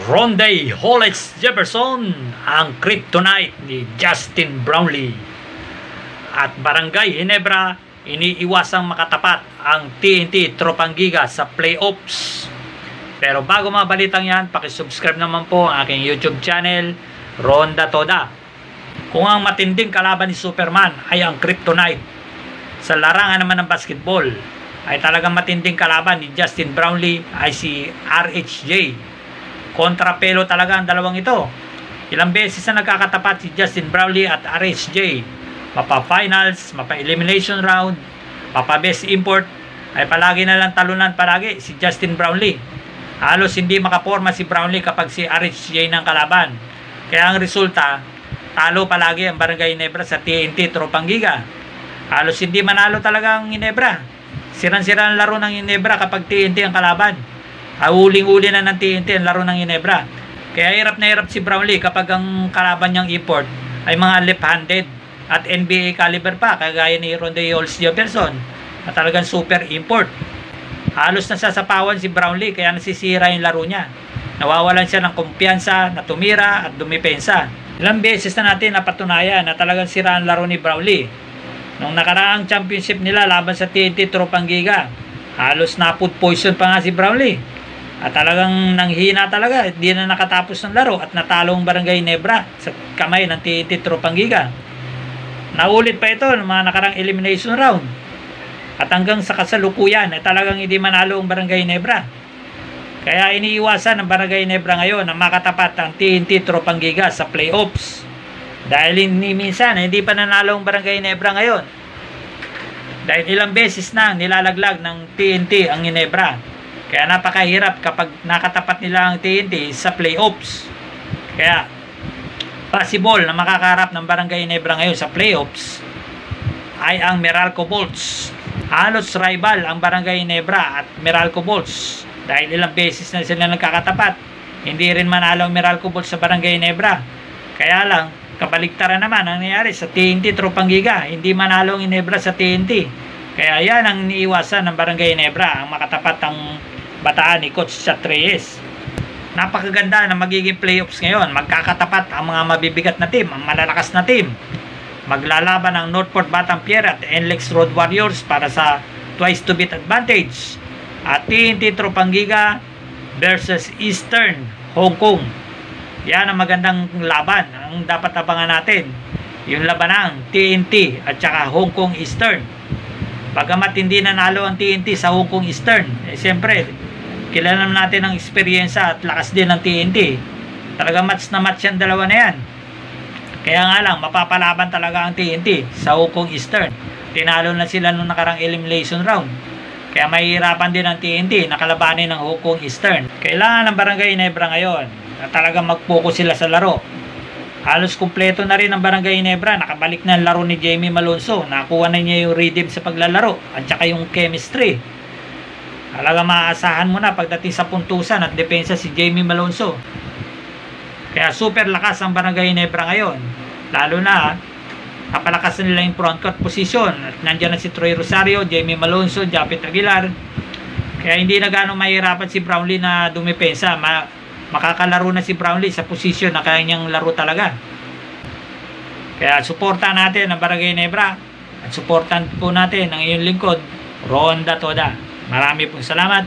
Ronday Hollis Jefferson ang kryptonite ni Justin Brownlee. At Barangay Ginebra, iniiwasang makatapat ang TNT Tropang Giga sa playoffs. Pero bago mga balitang yan, pakisubscribe naman po ang aking YouTube channel, Ronda Toda. Kung ang matinding kalaban ni Superman ay ang kryptonite, sa larangan naman ng basketball ay talagang matinding kalaban ni Justin Brownlee ay si RHJ. Kontrapelo talaga ang dalawang ito. Ilang beses na nagkakatapat si Justin Brownlee at RHJ. Mapa-finals, mapa-elimination round, mapa-best import, ay palagi na lang talunan palagi si Justin Brownlee. Halos hindi makaporma si Brownlee kapag si RHJ ng kalaban. Kaya ang resulta, talo palagi ang Barangay Ginebra sa TNT Tropang Giga. Halos hindi manalo talaga ang Ginebra. Siran-sira ang laro ng Ginebra kapag TNT ang kalaban. Huling-uli na ng TNT ang laro ng Ginebra. Kaya hirap na hirap si Brownlee kapag ang kalaban niyang import ay mga left-handed at NBA caliber pa, kagaya ni Ronday Hollis Jefferson na talagang super import. Halos nasasapawan si Brownlee kaya nasisira yung laro niya. Nawawalan siya ng kumpiyansa na tumira at dumipensa. Ilang beses na natin napatunayan na talagang sira ang laro ni Brownlee. Nung nakaraang championship nila laban sa TNT Tropang Giga, halos na food poison pa nga si Brownlee. At talagang nanghina talaga, hindi na nakatapos ng laro at natalo ang Barangay Ginebra sa kamay ng TNT Tropang Giga. Naulit pa ito ng mga nakarang elimination round. At hanggang sa kasalukuyan ay talagang hindi manalo ang Barangay Ginebra. Kaya iniiwasan ng Barangay Ginebra ngayon na makatapat ang TNT Tropang Giga sa playoffs. Dahil minsan hindi pa nanalo ang Barangay Ginebra ngayon. Dahil ilang beses na nilalaglag ng TNT ang Ginebra. Kaya napakahirap kapag nakatapat nila ang TNT sa playoffs. Kaya possible na makakaharap ng Barangay Ginebra ngayon sa playoffs ay ang Meralco Bolts. Halos rival ang Barangay Ginebra at Meralco Bolts. Dahil ilang beses na sila nagkakatapat. Hindi rin manalo ang Meralco Bolts sa Barangay Ginebra. Kaya lang, kabaligtaran naman ang nangyari sa TNT Tropang Giga. Hindi manalo ang Ginebra sa TNT. Kaya yan ang iniiwasan ng Barangay Ginebra, ang makatapat ang bataan ni Coach Chat Reyes. Napakaganda na magiging playoffs ngayon. Magkakatapat ang mga mabibigat na team, ang malalakas na team. Maglalaban ang Northport Batang Pier at NLEX Road Warriors para sa twice to beat advantage. At TNT Tropang Giga versus Eastern Hong Kong. Yan ang magandang laban. Ang dapat abangan natin, yung laban ng TNT at saka Hong Kong Eastern. Bagamat hindi nanalo ang TNT sa Hong Kong Eastern, siyempre kilala natin ang experience at lakas din ng TNT. Talaga match na match yan, dalawa na yan. Kaya nga lang, mapapalaban talaga ang TNT sa Hong Kong Eastern. Tinalo na sila nung nakarang elimination round. Kaya mahihirapan din ang TNT na kalabanin ng Hong Kong Eastern. Kailangan ng Barangay Ginebra ngayon na talagang mag-focus sila sa laro. Halos kumpleto na rin ang Barangay Ginebra. Nakabalik na ang laro ni Jamie Malonzo. Nakuha na niya yung rhythm sa paglalaro at saka yung chemistry. Talaga maaasahan mo na pagdating sa puntusan at depensa si Jamie Malonzo. Kaya super lakas ang Barangay Ginebra ngayon. Lalo na napalakas na nila yung front court position. At nandiyan na si Troy Rosario, Jamie Malonzo, Japet Aguilar. Kaya hindi na gano'ng mahirapan si Brownlee na dumipensa. Makakalaro na si Brownlee sa position na kaya niyang laro talaga. Kaya suportahan natin ang Barangay Ginebra. At suportahan po natin ang iyong lingkod, Ronda Toda. Marami pong salamat.